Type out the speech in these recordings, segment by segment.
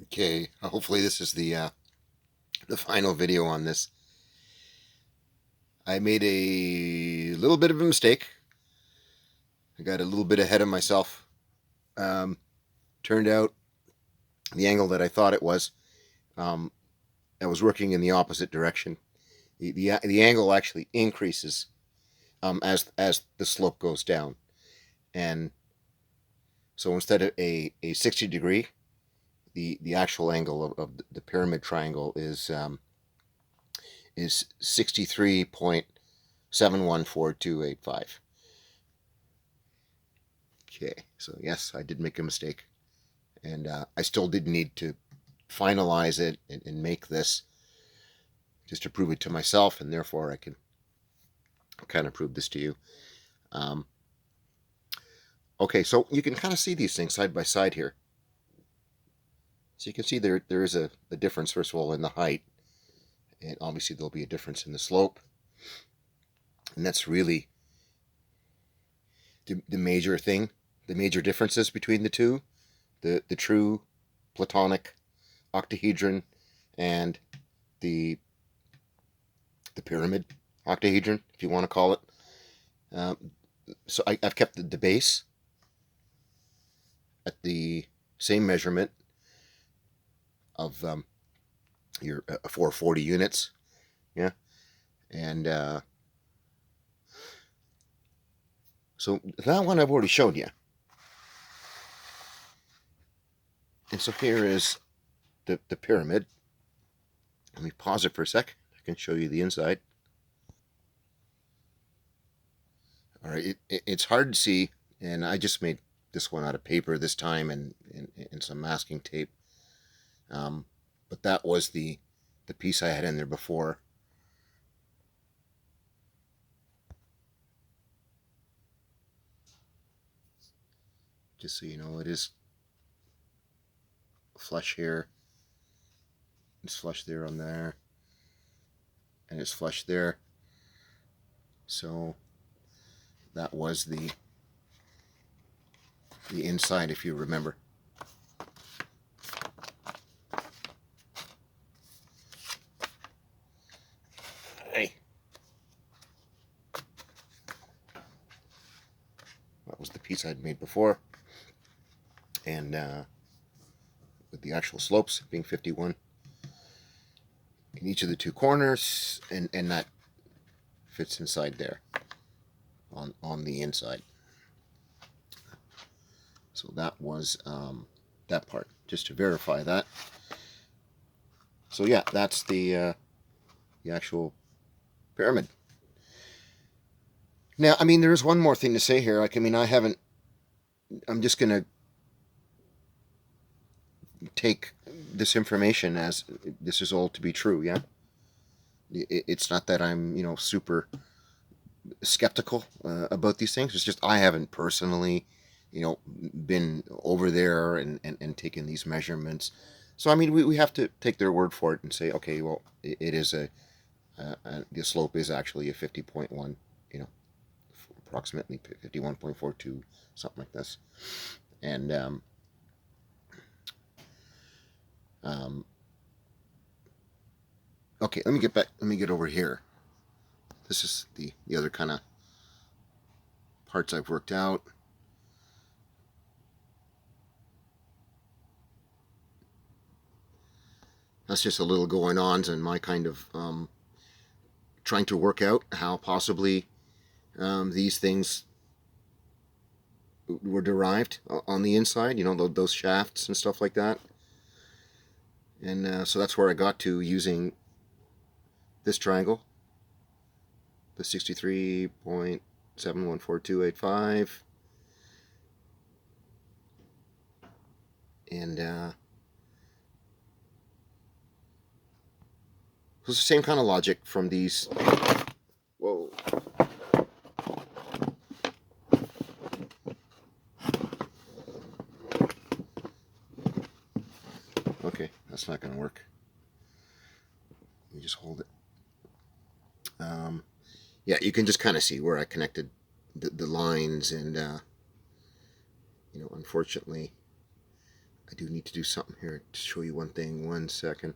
Okay, hopefully this is the final video on this. I made a little bit of a mistake. I got a little bit ahead of myself. Um, Turned out the angle that I thought it was, um, I was working in the opposite direction. The angle actually increases as the slope goes down, and so instead of a 60 degree, the actual angle of the pyramid triangle is 63.714285. Okay, so yes, I did make a mistake, and I still did need to finalize it and make this just to prove it to myself, and therefore I can kind of prove this to you. Um, okay, so you can kind of see these things side by side here. So you can see there is a difference, first of all, in the height, and obviously there'll be a difference in the slope, and that's really the major thing, the major differences between the two, the true Platonic octahedron and the pyramid octahedron, if you want to call it. Um, so I've kept the base at the same measurement of your 440 units, yeah, and so that one I've already shown you. And so here is the pyramid. Let me pause it for a sec. I can show you the inside. All right, it's hard to see, and I just made this one out of paper this time and some masking tape. But that was the piece I had in there before. Just so you know, it is flush here. It's flush there on there, and it's flush there. So that was the inside, if you remember. Hey, that was the piece I'd made before, and with the actual slopes being 51 in each of the two corners, and that fits inside there on the inside. So that was that part, just to verify that. So yeah, that's the actual pyramid. Now, I mean, there is one more thing to say here. Like, I mean, I'm just gonna take this information as this is all to be true. Yeah, it's not that I'm super skeptical about these things. It's just I haven't personally been over there and taken these measurements. So I mean, we have to take their word for it and say, okay, well, it is the slope is actually a 50.1, approximately 51.42, something like this. And okay, let me get back. Let me get over here. This is the other kind of parts I've worked out. That's just a little going on and my kind of trying to work out how possibly these things were derived on the inside, those shafts and stuff like that. And so that's where I got to using this triangle, the 63.714285. And so it's the same kind of logic from these. Whoa. Okay, that's not going to work. Let me just hold it. Yeah, you can just kind of see where I connected the lines, and unfortunately, I do need to do something here to show you one thing. 1 second.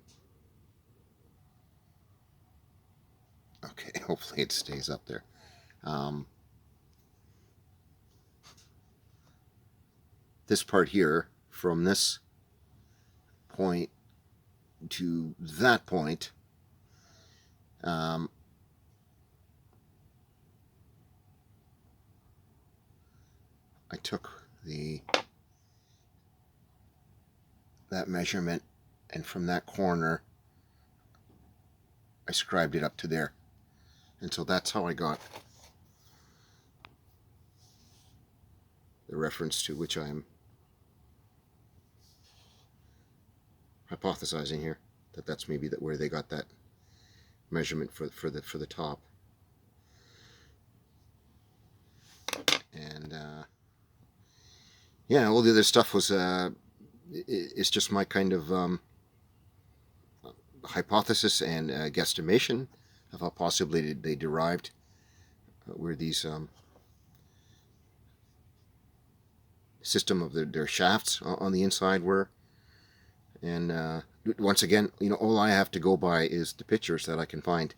Okay, hopefully it stays up there. This part here, from this point to that point, I took that measurement, and from that corner I scribed it up to there, and so that's how I got the reference to which I'm hypothesizing here, that that's maybe where they got that measurement for the top. And yeah, all the other stuff was it's just my kind of hypothesis and guesstimation of how possibly they derived where these system of their shafts on the inside were. And once again, you know, all I have to go by is the pictures that I can find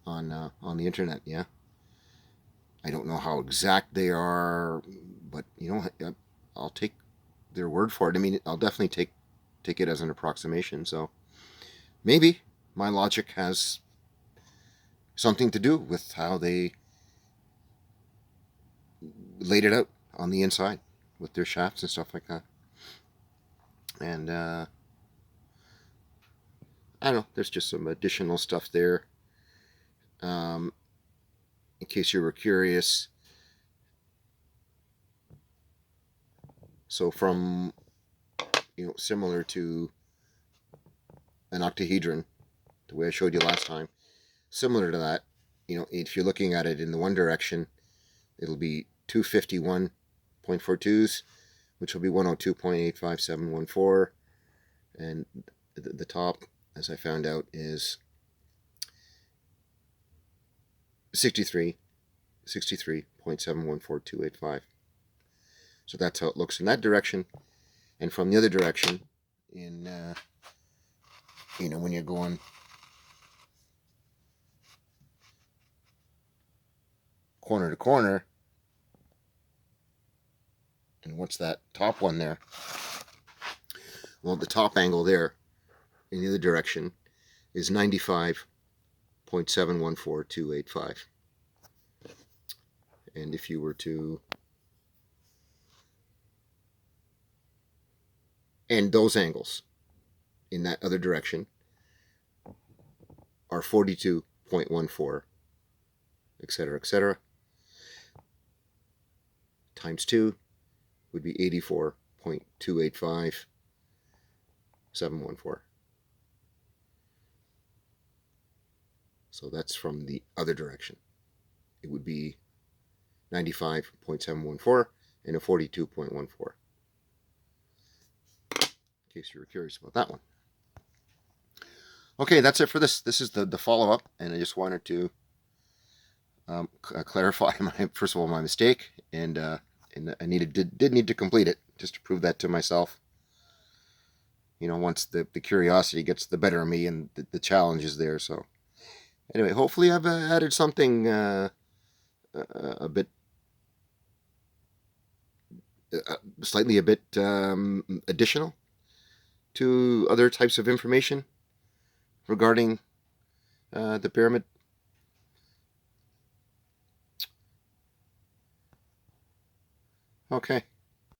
on the internet. Yeah, I don't know how exact they are, but you know, I'll take their word for it. I mean, I'll definitely take it as an approximation. So maybe my logic has something to do with how they laid it out on the inside with their shafts and stuff like that. And I don't know, there's just some additional stuff there. In case you were curious, so from, you know, similar to an octahedron, the way I showed you last time, similar to that, you know, if you're looking at it in the one direction, it'll be 251.42s, which will be 102.85714, and the top, as I found out, is 63.714285. So that's how it looks in that direction. And from the other direction, in you know, when you're going corner to corner, and what's that top one there? Well, the top angle there in the other direction is 95.714285. And if you were to, and those angles in that other direction are 42.14, etc., etc., times 2 would be 84.285714. So that's from the other direction. It would be 95.714 and a 42.14. In case you were curious about that one. Okay, that's it for this. This is the follow-up, and I just wanted to clarify first of all my mistake, and I did need to complete it just to prove that to myself. You know, once the curiosity gets the better of me, and the challenge is there. So anyway, hopefully I've added something a bit, slightly a bit additional to other types of information regarding the pyramid. Okay.